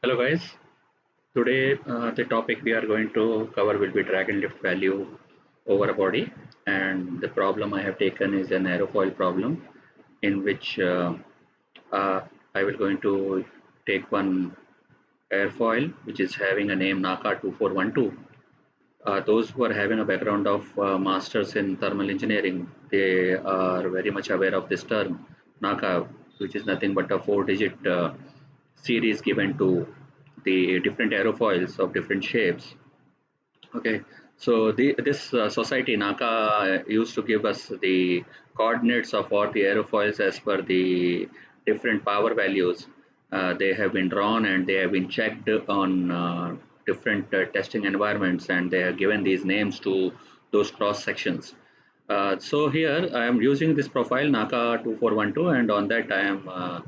Hello guys, today the topic we are going to cover will be drag and lift value over a body, and the problem I have taken is an aerofoil problem in which uh, I will going to take one airfoil which is having a name NACA 2412. Those who are having a background of masters in thermal engineering, they are very much aware of this term NACA, which is nothing but a four-digit series given to the different aerofoils of different shapes. Okay, so this society NACA used to give us the coordinates of all the aerofoils as per the different power values. They have been drawn and they have been checked on different testing environments, and they are given these names to those cross sections. So here I am using this profile NACA 2412, and on that I am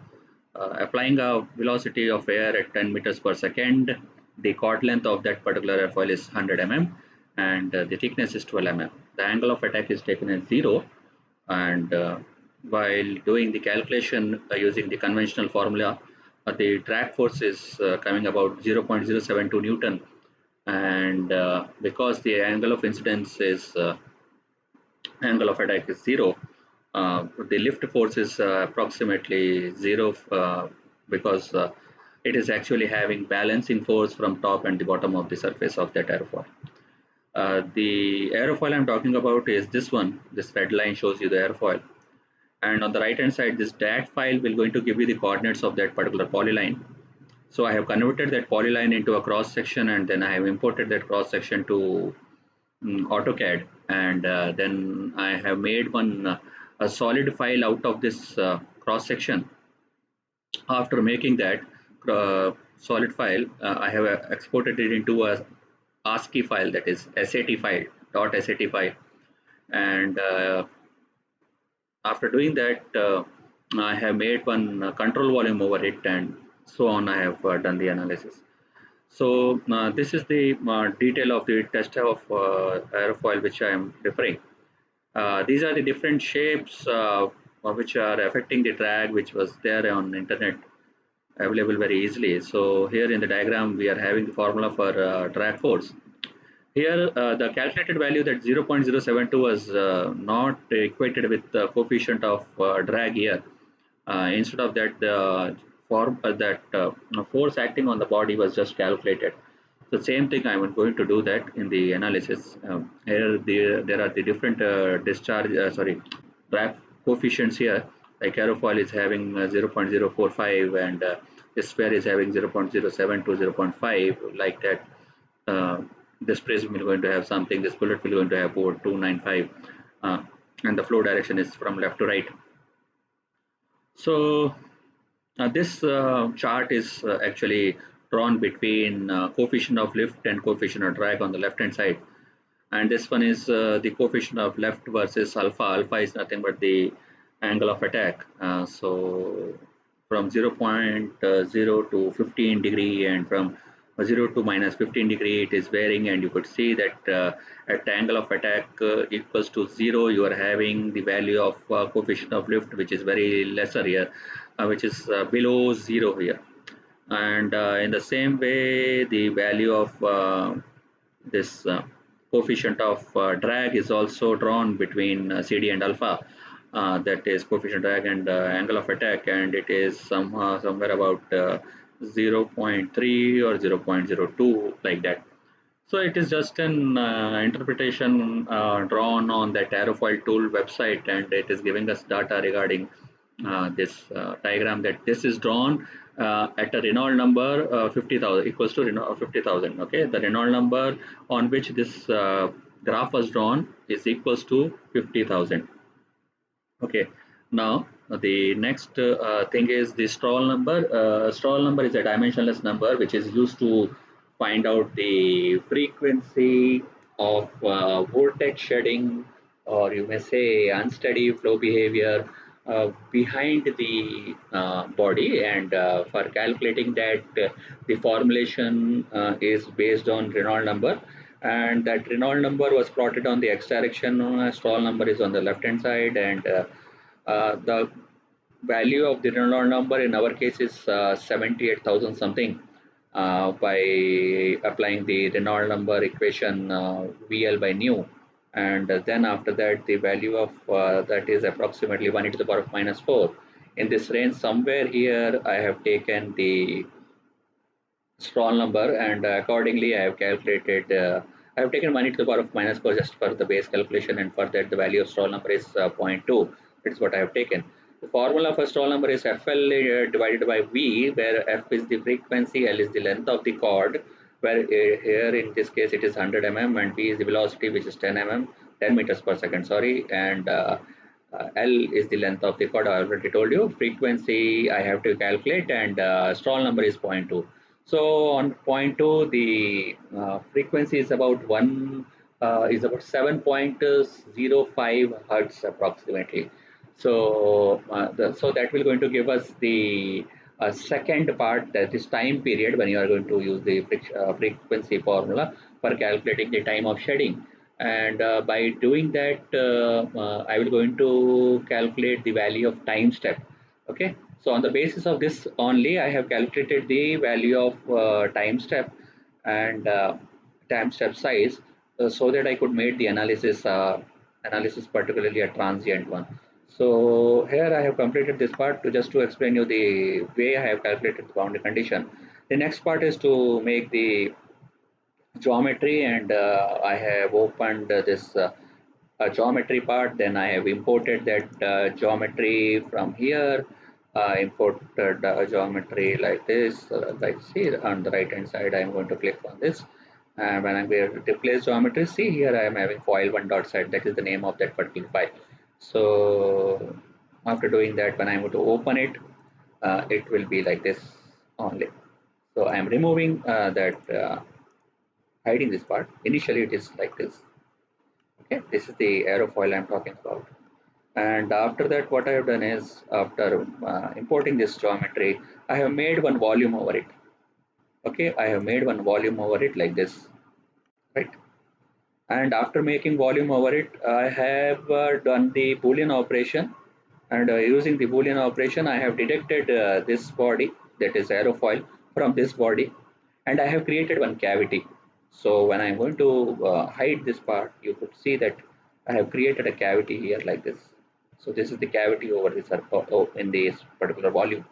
applying a velocity of air at 10 meters per second. The chord length of that particular airfoil is 100 mm, and the thickness is 12 mm. The angle of attack is taken as 0, and while doing the calculation using the conventional formula, the drag force is coming about 0.072 Newton, and because the angle of incidence is angle of attack is 0, the lift force is approximately 0, because it is actually having balancing force from top and the bottom of the surface of that airfoil. The airfoil I'm talking about is this one. This red line shows you the airfoil, and on the right hand side this dat file will going to give you the coordinates of that particular polyline. So I have converted that polyline into a cross section, and then I have imported that cross section to AutoCAD, and then I have made one a solid file out of this cross section. After making that solid file, I have exported it into a ASCII file, that is SAT file, .SAT file, and after doing that, I have made one control volume over it, and so on. I have done the analysis. So this is the detail of the test of airfoil which I am referring. These are the different shapes which are affecting the drag, which was there on internet available very easily. So here in the diagram we are having the formula for drag force. Here the calculated value, that 0.072, was not equated with the coefficient of drag here. Instead of that, the force acting on the body was just calculated. So same thing, I'm going to do that in the analysis. Here there are the different drag coefficients here. Like aerofoil is having 0.045, and this sphere is having 0.07 to 0.5, like that. Uh, this prism will going to have something. This bullet will going to have over 295, uh, and the flow direction is from left to right. So this chart is actually drawn between coefficient of lift and coefficient of drag on the left hand side, and this one is the coefficient of lift versus alpha. Alpha is nothing but the angle of attack. So from 0.0 to 15 degree, and from 0 to minus 15 degree, it is varying, and you could see that at the angle of attack equals to 0, you are having the value of coefficient of lift, which is very lesser here, which is below 0 here. And in the same way, the value of this coefficient of drag is also drawn between CD and alpha, that is coefficient drag and angle of attack, and it is somewhere about 0.3 or 0.02, like that. So it is just an interpretation drawn on that aerofoil tool website, and it is giving us data regarding this diagram, that this is drawn at a Reynolds number 50,000 equals to 50,000. Okay, the Reynolds number on which this graph was drawn is equals to 50,000. Okay, now the next thing is the Stroll number. Stroll number is a dimensionless number which is used to find out the frequency of vortex shedding, or you may say unsteady flow behavior behind the body, and for calculating that, the formulation is based on Reynolds number, and that Reynolds number was plotted on the x direction. Stroll number is on the left hand side, and the value of the Reynolds number in our case is 78,000 something. by applying the Reynolds number equation VL by nu, and then after that the value of that is approximately 1 e to the power of minus 4. In this range somewhere here I have taken the Stall number, and accordingly I have calculated. I have taken 1 to the power of minus 4 just for the base calculation, and for that the value of Stall number is zero point 0.2. That's what I have taken. The formula for Stall number is FL divided by V, where F is the frequency, L is the length of the cord, where here in this case it is 100 mm, and V is the velocity, which is 10 mm, 10 meters per second, sorry, and L is the length of the cord. I already told you. Frequency I have to calculate, and Stall number is zero point 0.2. So on point two, the frequency is about 7.05 hertz approximately. So so that will going to give us the second part, that is time period, when you are going to use the frequency formula for calculating the time of shedding. And by doing that, I will going to calculate the value of time step. Okay, so on the basis of this only, I have calculated the value of time step and time step size, so that I could make the analysis particularly a transient one. So here I have completed this part to just to explain you the way I have calculated the boundary condition. The next part is to make the geometry, and I have opened this geometry part. Then I have imported that geometry from here. Imported geometry like this. Like see on the right hand side, I'm going to click on this. And when I'm going to replace geometry, see here I am having file one dot set. That is the name of that particular file. So after doing that, when I'm going to open it, it will be like this only. So I'm removing that, hiding this part. Initially, it is like this. Okay, this is the aerofoil I'm talking about. And after that, what I have done is, after importing this geometry, I have made one volume over it. Okay, I have made one volume over it like this, right? And after making volume over it, I have done the Boolean operation, and using the Boolean operation, I have detected this body, that is aerofoil, from this body, and I have created one cavity. So when I'm going to hide this part, you could see that I have created a cavity here like this. So this is the cavity over this in this particular volume.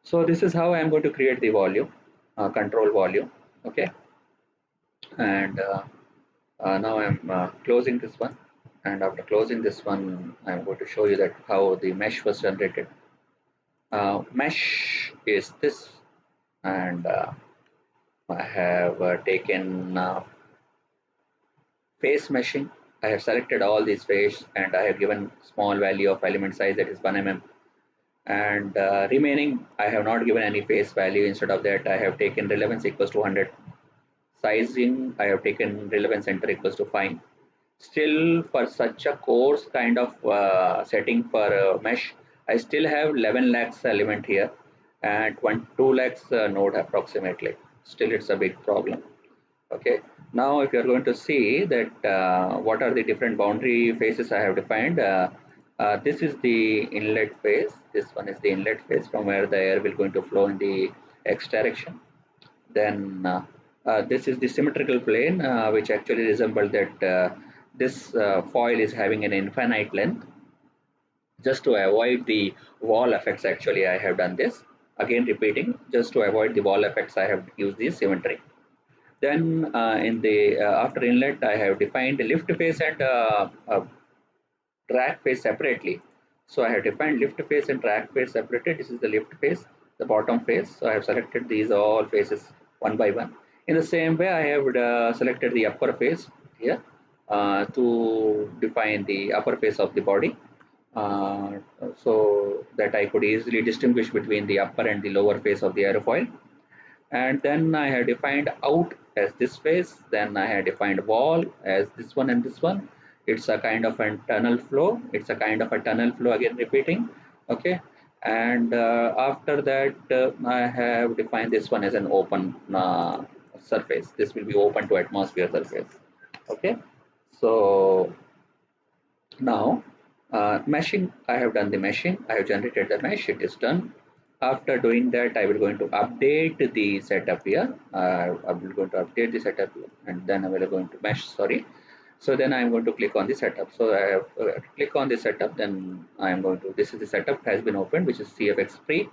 So this is how I'm going to create the volume, control volume. Okay, and now I'm closing this one. And after closing this one, I'm going to show you that how the mesh was generated. Mesh is this, and I have taken face meshing. I have selected all these face, and I have given small value of element size, that is 1 mm. And remaining, I have not given any face value. Instead of that, I have taken relevance equals to 100. Sizing, I have taken relevance center equals to 5. Still, for such a coarse kind of setting for mesh, I still have 11 lakhs element here and 2 lakhs node approximately. Still, it's a big problem. Okay, now if you're going to see that what are the different boundary faces I have defined, this is the inlet phase. This one is the inlet phase from where the air will going to flow in the x direction. Then this is the symmetrical plane, which actually resembles that this foil is having an infinite length. Just to avoid the wall effects, actually I have done this. Again repeating, just to avoid the wall effects, I have used the symmetry. Then in the after inlet, I have defined the lift face and drag face separately. So I have defined lift face and drag face separately. This is the lift face, the bottom face. So I have selected these all faces one by one. In the same way, I have selected the upper face here to define the upper face of the body, uh, so that I could easily distinguish between the upper and the lower face of the aerofoil. And then I have defined out as this face. Then I have defined wall as this one and this one. It's a kind of a tunnel flow. It's a kind of a tunnel flow, again repeating. Okay, and after that I have defined this one as an open surface. This will be open to atmosphere surface. Okay, so now meshing, I have done the meshing. I have generated the mesh. It is done. After doing that, I will going to update the setup here. I will going to update the setup here, and then I will going to mesh. Sorry. So then I'm going to click on the setup. So I have click on the setup. Then I am going to. This is the setup has been opened, which is CFX free.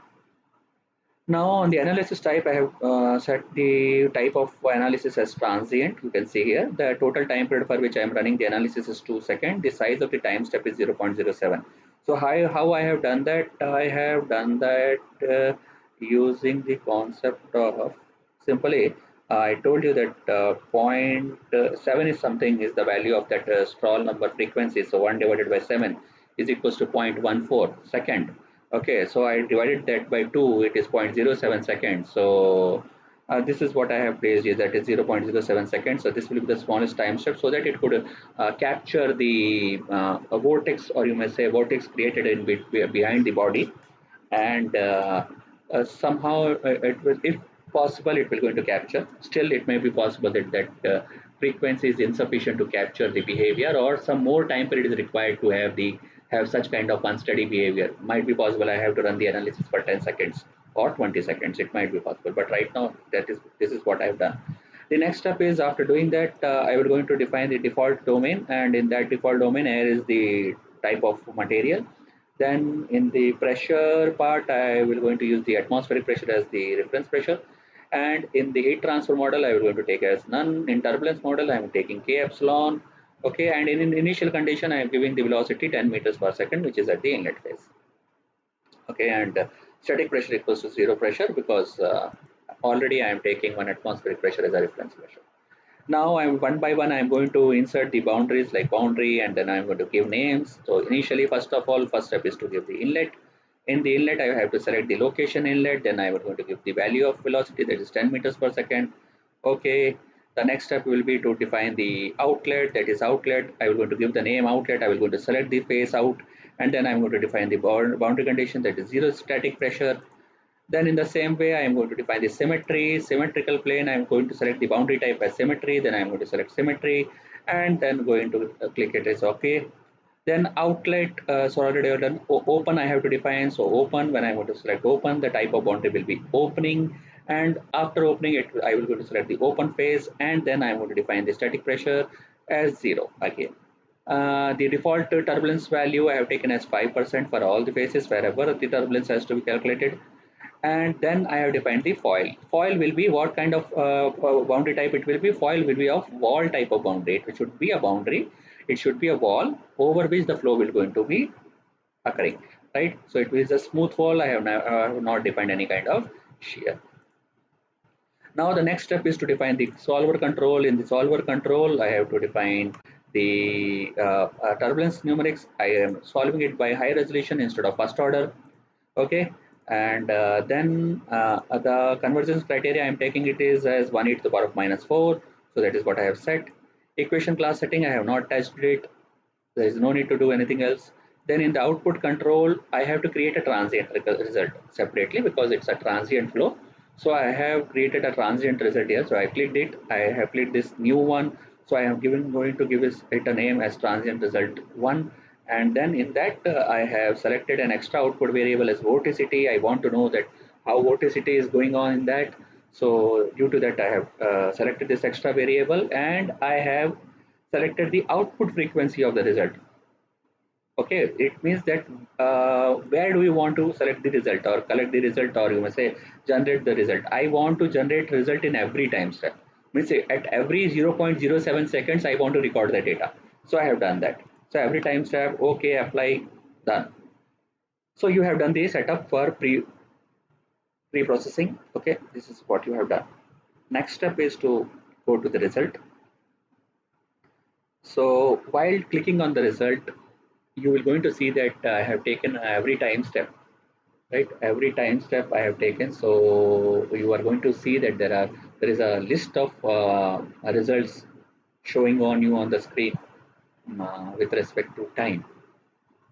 Now on the analysis type, I have set the type of analysis as transient. You can see here the total time period for which I am running the analysis is 2 seconds. The size of the time step is 0.07. So how I have done that? I have done that using the concept of simply. I told you that point 7 is something is the value of that Stroll number frequency. So 1 divided by 7 is equals to 0.14 second. Okay, so I divided that by 2, it is 0.07 seconds. So this is what I have placed here, that is 0.07 seconds. So this will be the smallest time step so that it could capture the a vortex, or you may say vortex created in behind the body. And somehow it will, if possible, it will going to capture. Still, it may be possible that frequency is insufficient to capture the behavior, or some more time period is required to have such kind of unsteady behavior. Might be possible I have to run the analysis for 10 seconds or 20 seconds. It might be possible, but right now this is what I've done. The next step is, after doing that, I will going to define the default domain, and in that default domain, here is the type of material. Then in the pressure part, I will going to use the atmospheric pressure as the reference pressure. And in the heat transfer model, I will going to take as none. In turbulence model, I am taking K epsilon. Okay, and in initial condition, I am giving the velocity 10 meters per second, which is at the inlet phase. Okay, and static pressure equals to zero pressure, because already I am taking one atmospheric pressure as a reference pressure. Now I'm one by one, I'm going to insert the boundaries like boundary, and then I'm going to give names. So initially, first of all, first step is to give the inlet. In the inlet, I have to select the location inlet. Then I am going to give the value of velocity, that is 10 meters per second. Okay. The next step will be to define the outlet, that is outlet. I will going to give the name outlet. I will going to select the face out, and then I'm going to define the boundary condition, that is zero static pressure. Then in the same way, I am going to define the symmetry, symmetrical plane. I am going to select the boundary type as symmetry. Then I am going to select symmetry, and then going to click it as OK. Then outlet, so already I've done open, I have to define. So open, when I'm going to select open, the type of boundary will be opening. And after opening it, I will go to select the open phase, and then I'm going to define the static pressure as 0 again. The default turbulence value I have taken as 5% for all the phases wherever the turbulence has to be calculated. And then I have defined the foil. Foil will be what kind of boundary type it will be. Foil will be of wall type of boundary. It should be a boundary. It should be a wall over which the flow will going to be occurring, right? So it is a smooth wall. I have not defined any kind of shear. Now the next step is to define the solver control. In the solver control, I have to define the turbulence numerics. I am solving it by high resolution instead of first order. Okay, and then the convergence criteria I'm taking it is as 1 e to the power of -4. So that is what I have set. Equation class setting, I have not touched it. There is no need to do anything else. Then in the output control, I have to create a transient result separately, because it's a transient flow. So I have created a transient result here. So I clicked it. I have clicked this new one. So I am going to give it a name as transient result 1. And then in that, I have selected an extra output variable as vorticity. I want to know that how vorticity is going on in that. So due to that, I have selected this extra variable, and I have selected the output frequency of the result. Okay, it means that where do we want to select the result, or collect the result, or you may say generate the result. I want to generate result in every time step. Means at every 0.07 seconds, I want to record the data. So I have done that. So every time step, okay, apply, done. So you have done the setup for pre-processing. Okay, this is what you have done. Next step is to go to the result. So while clicking on the result, you will going to see that I have taken every time step, right? Every time step I have taken. So you are going to see that there is a list of results showing on you on the screen with respect to time,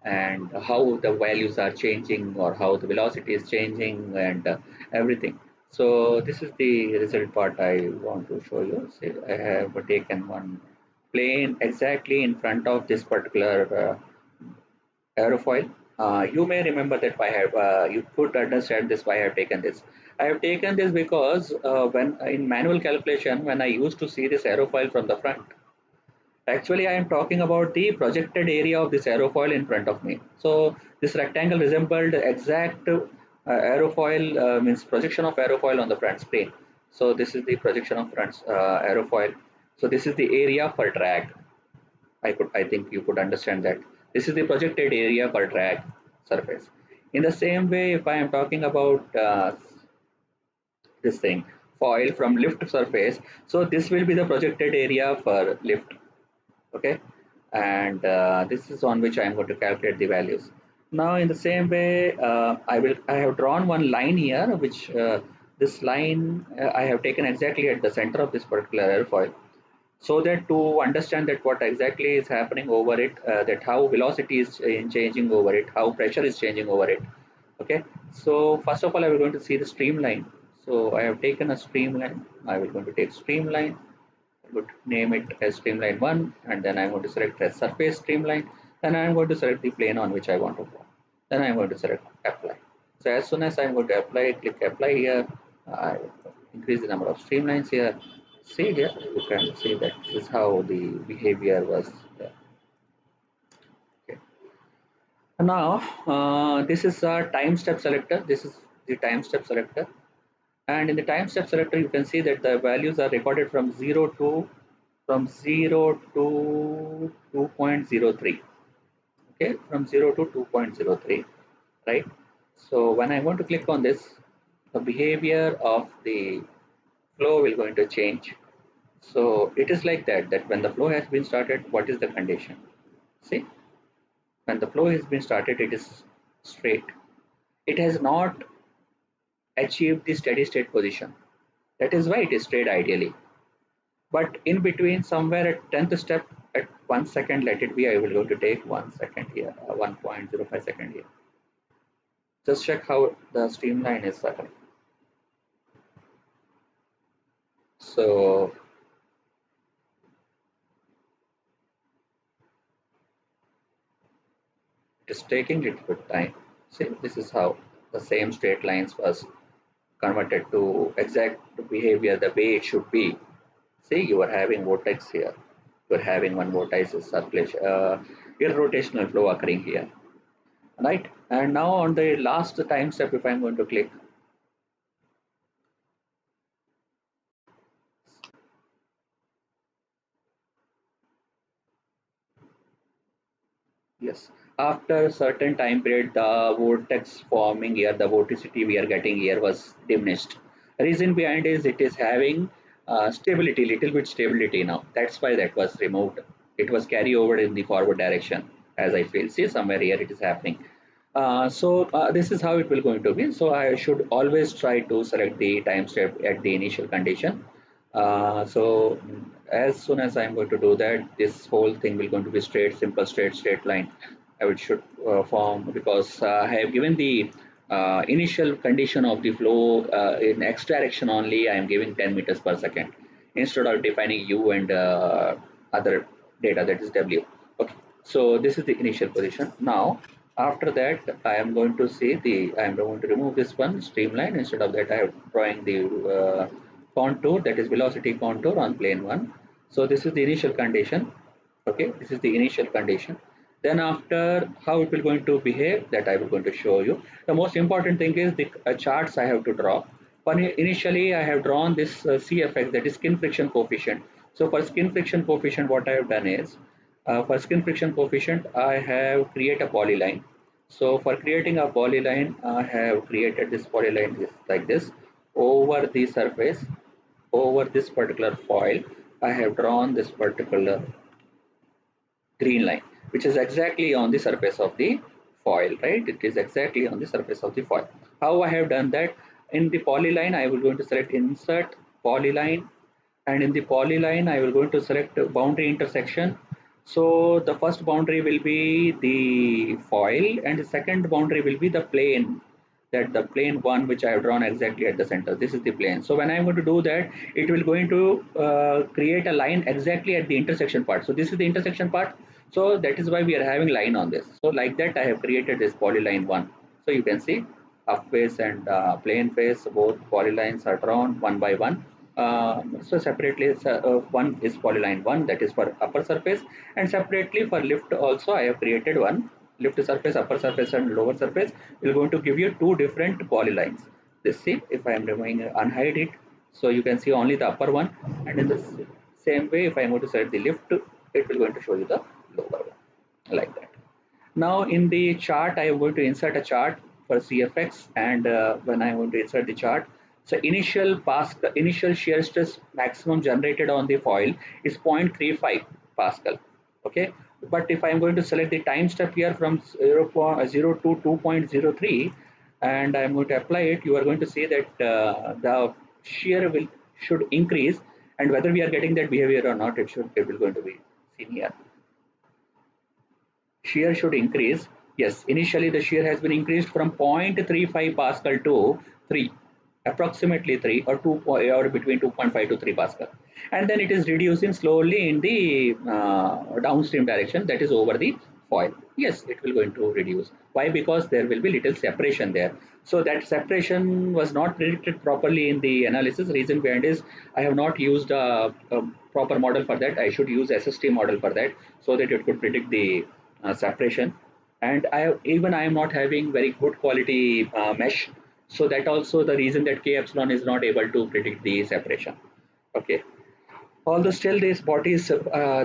and how the values are changing, or how the velocity is changing, and everything. So this is the result part I want to show you. See, I have taken one plane exactly in front of this particular aerofoil. You may remember that why I have, you could understand this why I have taken this. I have taken this because when in manual calculation, when I used to see this aerofoil from the front, actually I am talking about the projected area of this aerofoil in front of me. So this rectangle resembled exact aerofoil, means projection of aerofoil on the front screen. So this is the projection of front aerofoil. So this is the area for drag. I think you could understand that. This is the projected area for drag surface. In the same way, if I am talking about this thing, foil from lift surface, so this will be the projected area for lift. Okay, and this is on which I am going to calculate the values. Now, in the same way, I have drawn one line here, which this line I have taken exactly at the center of this particular airfoil, so that to understand that what exactly is happening over it, that how velocity is changing over it, how pressure is changing over it. Okay, so first of all I am going to see the streamline. So I have taken a streamline. I will going to take streamline. I would name it as streamline 1, and then I'm going to select as surface streamline. Then I'm going to select the plane on which I want to form. Then I'm going to select apply. So as soon as I'm going to apply, click apply here. I increase the number of streamlines here. See here, you can see that this is how the behavior was there. Okay. Now, this is a time step selector. This is the time step selector. And in the time step selector, you can see that the values are recorded from 0 to 2.03. Okay, from 0 to 2.03, right? So when I want to click on this, the behavior of the flow will going to change. So it is like that, that when the flow has been started, what is the condition? See, when the flow has been started, it is straight. It has not achieved the steady state position. That is why it is straight ideally. But in between, somewhere at 10th step, at 1 second, let it be, I will go to take 1 second here, 1.05 second here. Just check how the streamline is suffering. So it is taking little bit time. See, this is how the same straight lines was converted to exact behavior the way it should be. See, you are having vortex here. You are having one vortex circulation, irrotational flow occurring here, right? And now on the last time step, if I'm going to click, yes, after a certain time period, the vortex forming here, the vorticity we are getting here was diminished. Reason behind is it is having stability, little bit stability now. That's why that was removed. It was carry over in the forward direction, as I feel. See, somewhere here it is happening. So this is how it will going to be. So I should always try to select the time step at the initial condition. So as soon as I'm going to do that, this whole thing will going to be straight, simple, straight line. I would should form, because I have given the initial condition of the flow in x direction only. I am giving 10 meters per second instead of defining u and other data, that is w. Okay, so this is the initial position. Now after that, I am going to see the, I am going to remove this one streamline. Instead of that, I am drawing the contour, that is velocity contour on plane 1. So this is the initial condition. Okay, this is the initial condition. Then after, how it will going to behave, that I will going to show you. The most important thing is the charts I have to draw. But initially I have drawn this CFX, that is skin friction coefficient. So for skin friction coefficient, what I have done is, for skin friction coefficient, I have created a polyline. So for creating a polyline, I have created this polyline like this over the surface, over this particular foil. I have drawn this particular green line, which is exactly on the surface of the foil, right? It is exactly on the surface of the foil. How I have done that? In the polyline, I will going to select insert polyline, and in the polyline, I will going to select boundary intersection. So the first boundary will be the foil, and the second boundary will be the plane, that the plane 1 which I have drawn exactly at the center. This is the plane. So when I'm going to do that, it will going to create a line exactly at the intersection part. So this is the intersection part. So that is why we are having line on this. So like that, I have created this polyline one. So you can see up face and plane face, both polylines are drawn one by one. So separately, one is polyline one, that is for upper surface, and separately for lift also I have created one lift surface, upper surface, and lower surface. Will going to give you two different polylines. This see, if I am removing unhide it, so you can see only the upper one, and in the same way, if I am going to set the lift, it will going to show you the lower one like that. Now in the chart, I am going to insert a chart for CFX, and when I want to insert the chart, so initial shear stress maximum generated on the foil is 0.35 Pascal. Okay, but if I am going to select the time step here from 0 to 2.03, and I am going to apply it, you are going to see that the shear will should increase, and whether we are getting that behavior or not, it will going to be seen here. Shear should increase. Yes, initially the shear has been increased from 0.35 Pascal to 3, approximately 3 or 2 or between 2.5 to 3 Pascal. And then it is reducing slowly in the downstream direction, that is over the foil. Yes, it will going to reduce. Why? Because there will be little separation there. So that separation was not predicted properly in the analysis. Reason behind is I have not used a proper model for that. I should use SST model for that, so that it could predict the separation. And even I am not having very good quality mesh, so that also the reason that k epsilon is not able to predict the separation. Okay, although still this body is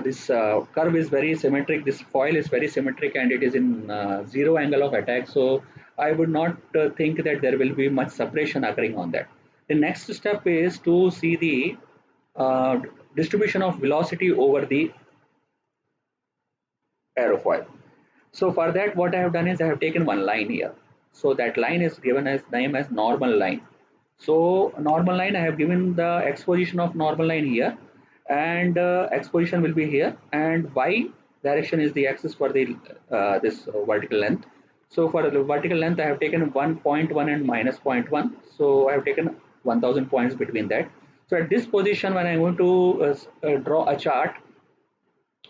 this curve is very symmetric, this foil is very symmetric, and it is in zero angle of attack, so I would not think that there will be much separation occurring on that. The next step is to see the uh, distribution of velocity over the aerofoil. So for that, what I have done is I have taken one line here. So that line is given as name as normal line. So normal line, I have given the exposition of normal line here, and exposition will be here, and y direction is the axis for the this vertical length. So for the vertical length, I have taken 1.1 and minus zero point 0.1. So I have taken 1000 points between that. So at this position, when I'm going to draw a chart,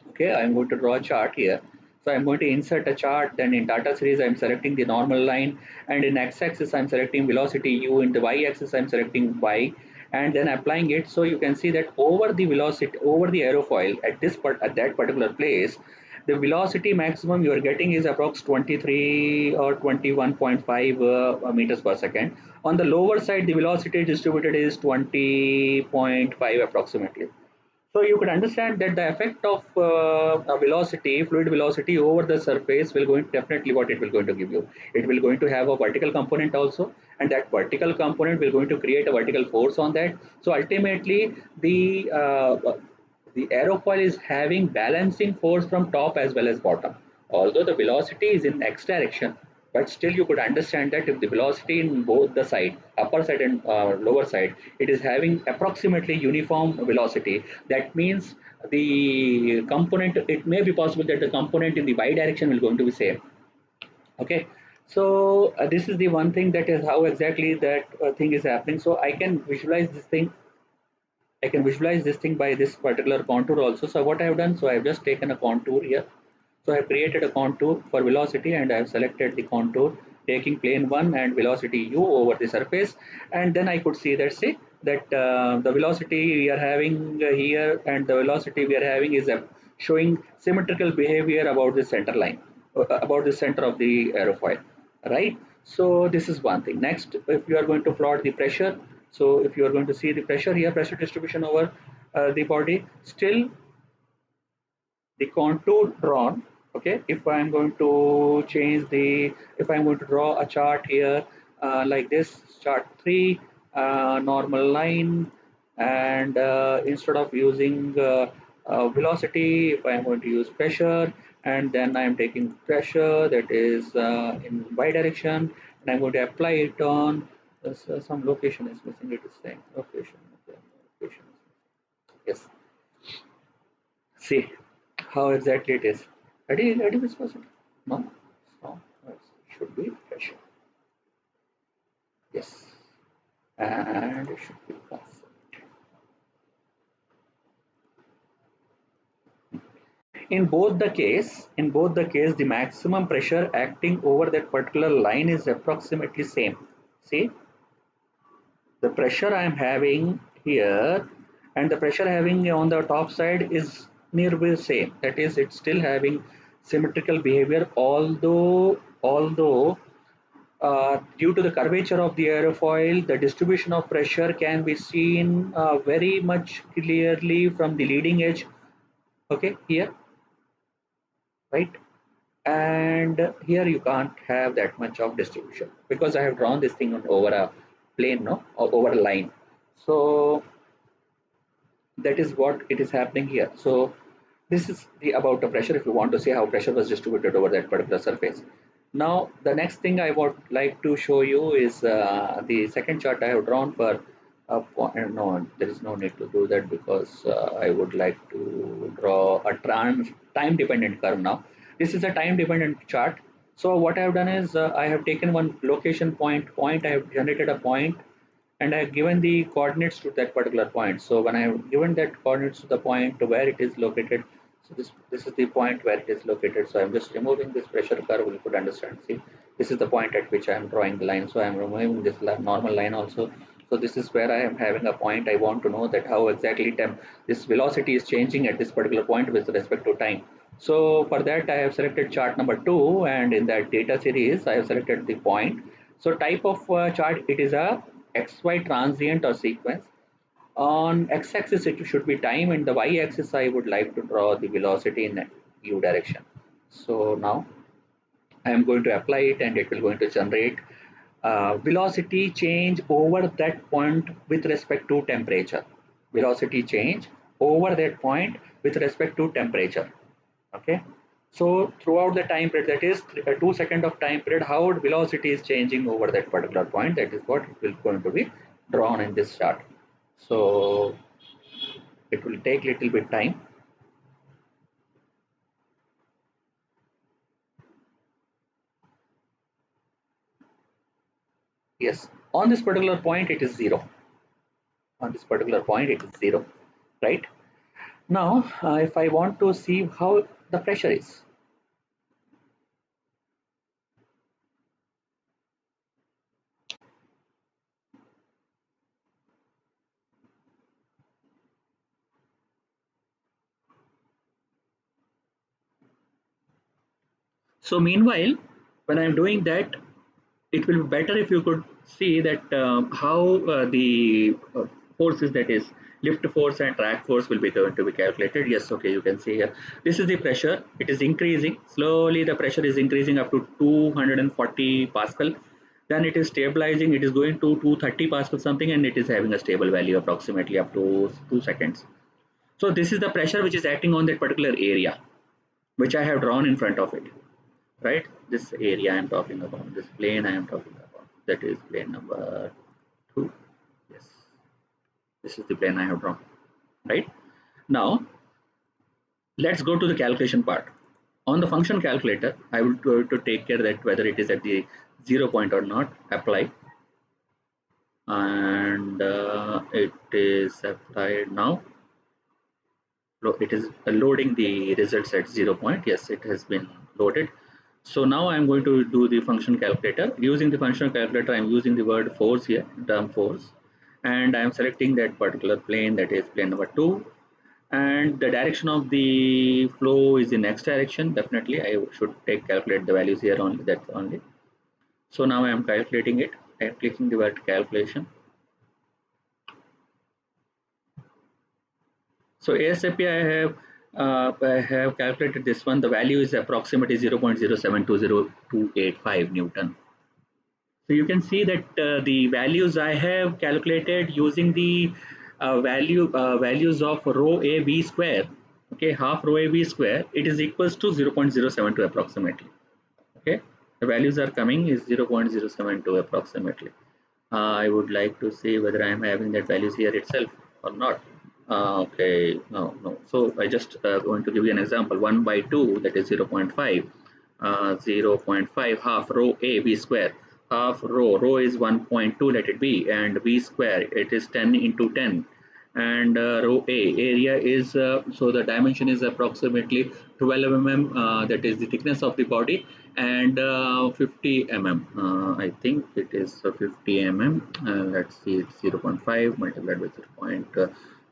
okay, I'm going to draw a chart here. So I'm going to insert a chart, then in data series I'm selecting the normal line, and in x-axis I'm selecting velocity u, in the y-axis I'm selecting y, and then applying it. So you can see that over the velocity, over the aerofoil at this part, at that particular place, the velocity maximum you are getting is approx 23 or 21.5 meters per second. On the lower side, the velocity distributed is 20.5 approximately. So you could understand that the effect of a velocity, fluid velocity over the surface will going definitely what it will going to give you. It will going to have a vertical component also, and that vertical component will going to create a vertical force on that. So ultimately, the aerofoil is having balancing force from top as well as bottom. Although the velocity is in x direction, but still you could understand that if the velocity in both the side, upper side and lower side, it is having approximately uniform velocity. That means the component, it may be possible that the component in the y direction will going to be same. Okay, so this is the one thing, that is how exactly that thing is happening. So I can visualize this thing, I can visualize this thing by this particular contour also. So what I have done, so I have just taken a contour here. So I have created a contour for velocity, and I have selected the contour taking plane 1 and velocity u over the surface, and then I could see that, say that the velocity we are having here and the velocity we are having is showing symmetrical behavior about the center line, about the center of the aerofoil, right? So this is one thing. Next, if you are going to plot the pressure, so if you are going to see the pressure here, pressure distribution over the body, still the contour drawn. Okay, if I'm going to change the, if I'm going to draw a chart here like this, chart 3, normal line, and instead of using velocity, if I'm going to use pressure, and then I'm taking pressure that is in y direction, and I'm going to apply it on some location is missing, it is saying location, okay, location is missing. Yes, see how exactly it is. Ready, Miss Person? No? No, it should be pressure. Yes. And it should be constant. in both the case the maximum pressure acting over that particular line is approximately same. See, the pressure I am having here and the pressure having on the top side is nearly same. That is, it's still having symmetrical behavior, although due to the curvature of the aerofoil, the distribution of pressure can be seen very much clearly from the leading edge. Okay, here, right? And here you can't have that much of distribution because I have drawn this thing on over a plane, no, or over a line. So that is what it is happening here. So this is the about the pressure if you want to see how pressure was distributed over that particular surface. Now the next thing I would like to show you is the second chart I have drawn for no, there is no need to do that because I would like to draw a time dependent curve now. This is a time dependent chart. So what I have done is I have taken one location point, I have generated a point and I have given the coordinates to that particular point. So when I have given that coordinates to the point to where it is located, so this is the point where it is located. So I'm just removing this pressure curve. You could understand. See, this is the point at which I am drawing the line. So I'm removing this normal line also. So this is where I am having a point. I want to know that how exactly this velocity is changing at this particular point with respect to time. So for that I have selected chart number 2, and in that data series I have selected the point. So type of chart, it is a XY transient or sequence. On x-axis it should be time, and the y-axis I would like to draw the velocity in u direction. So now I am going to apply it and it will going to generate velocity change over that point with respect to temperature. Velocity change over that point with respect to temperature. Okay. So throughout the time period, that is 2 seconds of time period, how velocity is changing over that particular point, that is what will going to be drawn in this chart. So it will take little bit time. Yes, on this particular point it is 0. On this particular point it is 0, right? Now if I want to see how the pressure is, so meanwhile when I'm doing that, it will be better if you could see that how the forces, that is lift force and drag force, will be going to be calculated. Yes, okay, you can see here. This is the pressure. It is increasing slowly. The pressure is increasing up to 240 Pascal. Then it is stabilizing. It is going to 230 Pascal something, and it is having a stable value approximately up to 2 seconds. So this is the pressure which is acting on that particular area, which I have drawn in front of it, right? This area I am talking about, this plane I am talking about, that is plane number 2. Yes, this is the plane I have drawn, right? Now let's go to the calculation part. On the function calculator, I will go to take care that whether it is at the 0 point or not. Apply, and it is applied now. It is loading the results at 0 point. Yes, it has been loaded. So now I'm going to do the function calculator. Using the function calculator, I'm using the word force here, term force, and I'm selecting that particular plane, that is plane number 2, and the direction of the flow is in x direction. Definitely I should calculate the values here only, that's only. So now I am calculating it. I am clicking the word calculation. So ASAP I have calculated this one. The value is approximately 0.0720285 Newton. So you can see that the values I have calculated using the values of rho a v square. Okay, half rho a v square. It is equals to 0.072 approximately. Okay, the values are coming is 0.072 approximately. I would like to see whether I am having that values here itself or not. Okay, no. So I just going to give you an example. 1 by 2, that is 0.5. 0.5 half rho a v square. Half rho is 1.2, let it be, and v square, it is 10 into 10. and row A area is so the dimension is approximately 12 mm, that is the thickness of the body, and 50 mm. I think it is 50 mm. Let's see, it's 0.5 multiplied by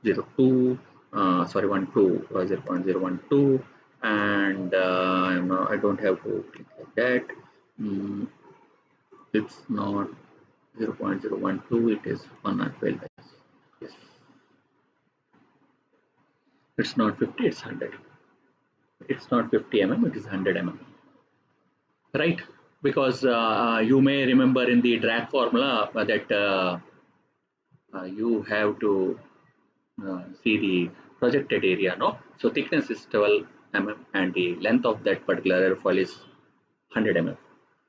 0.02. Sorry, 0.012, and I don't have to click like that. Mm, it's not 0.012, it is 112. Yes, it's not 50, it's 100. It's not 50 mm, it is 100 mm, right? Because you may remember in the drag formula that you have to see the projected area, no? So thickness is 12 mm and the length of that particular aerofoil is 100 mm.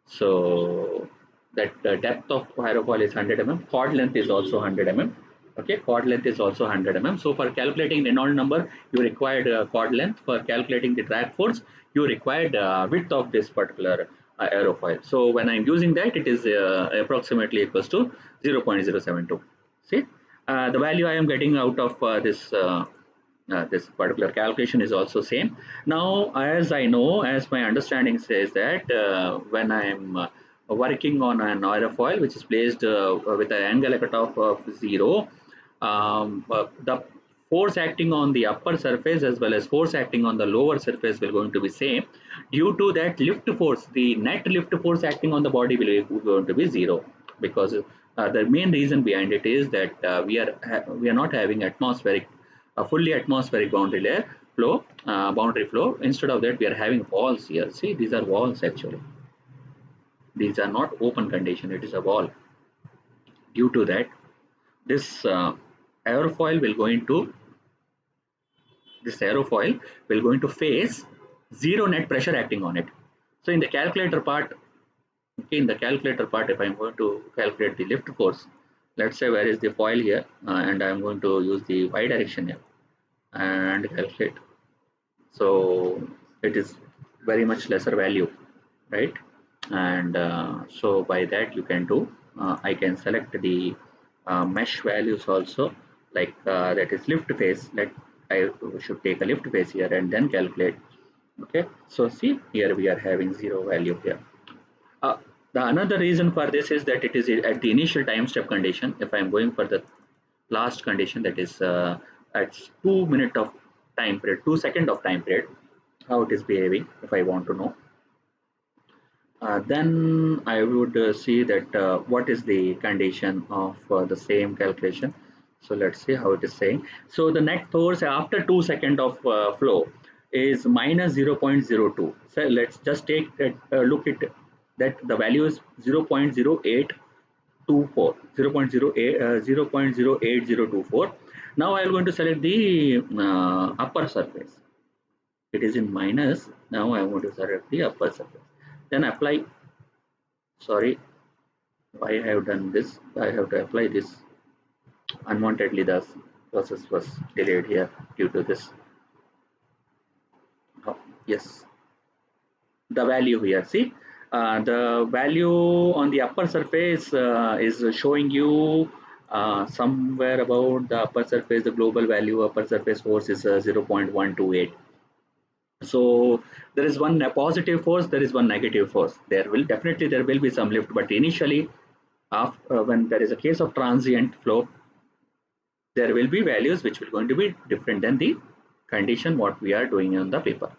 So that depth of aerofoil is 100 mm. Chord length is also 100 mm. Okay, chord length is also 100 mm. So for calculating Reynolds number, you required chord length. For calculating the drag force, you required width of this particular aerofoil. So when I'm using that, it is approximately equals to 0.072. See, the value I am getting out of this particular calculation is also same. Now, as I know, as my understanding says that when I'm working on an aerofoil which is placed with an angle at cutoff of 0, the force acting on the upper surface as well as force acting on the lower surface will going to be same. Due to that lift force, the net lift force acting on the body will be going to be 0, because the main reason behind it is that we are not having atmospheric a fully atmospheric boundary flow. Instead of that, we are having walls here. See, these are walls actually. These are not open condition. It is a wall. Due to that, this aerofoil will going to this aerofoil will going to face zero net pressure acting on it. So in the calculator part, okay, in the calculator part, if I'm going to calculate the lift force, let's say where is the foil here, and I'm going to use the y direction here and calculate. So it is very much lesser value, right? And so by that you can do, I can select the mesh values also, like that is lift phase. Let I should take a lift phase here and then calculate. Okay, so see here we are having zero value here. uh, the another reason for this is that it is at the initial time step condition. If I am going for the last condition, that is at 2 minute of time period, 2 second of time period, how it is behaving, if I want to know, then I would see that what is the condition of the same calculation. So let's see how it is saying. So the net force after 2 second of flow is minus 0.02. So let's just take a look at that the value is 0.0824, 0.08024. Now I am going to select the upper surface. It is in minus. Now I want to select the upper surface. Then apply. Sorry, why I have done this? I have to apply this. Unwantedly, the process was delayed here due to this. Oh, yes, the value here. See, the value on the upper surface is showing you somewhere about the upper surface. The global value upper surface force is 0.128. So there is one positive force, there is one negative force. There will be some lift, but initially, after, when there is a case of transient flow, there will be values which will going to be different than the condition what we are doing on the paper.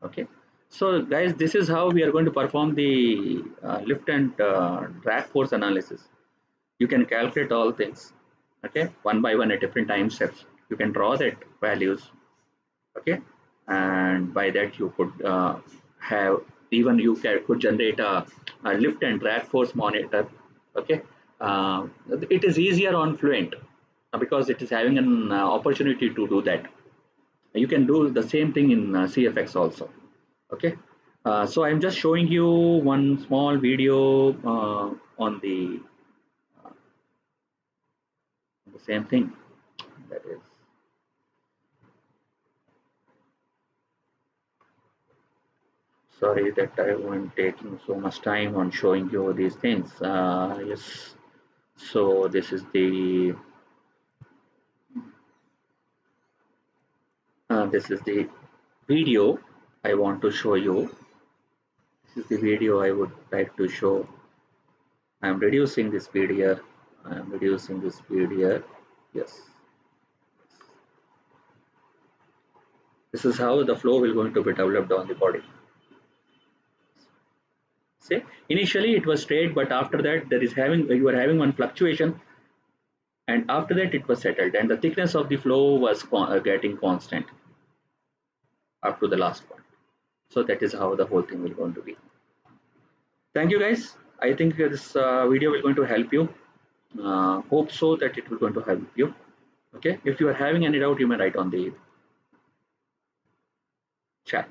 Okay, so guys, this is how we are going to perform the lift and drag force analysis. You can calculate all things, okay, one by one at different time steps. You can draw that values, okay, and by that you could have, even you could generate a lift and drag force monitor. Okay, uh, it is easier on Fluent because it is having an opportunity to do that. You can do the same thing in CFX also. Okay, so I'm just showing you one small video on the same thing, that is, sorry that I am taking so much time on showing you these things. Yes, so this is the This is the video I want to show you. This is the video I would like to show. I am reducing this speed here. I am reducing this speed here. Yes. This is how the flow will going to be developed on the body. Say initially it was straight, but after that there is having you are having one fluctuation, and after that it was settled, and the thickness of the flow was getting constant up to the last point. So that is how the whole thing will going to be. Thank you guys. I think this video will going to help you. Hope so that it will going to help you. Okay, if you are having any doubt, you may write on the chat.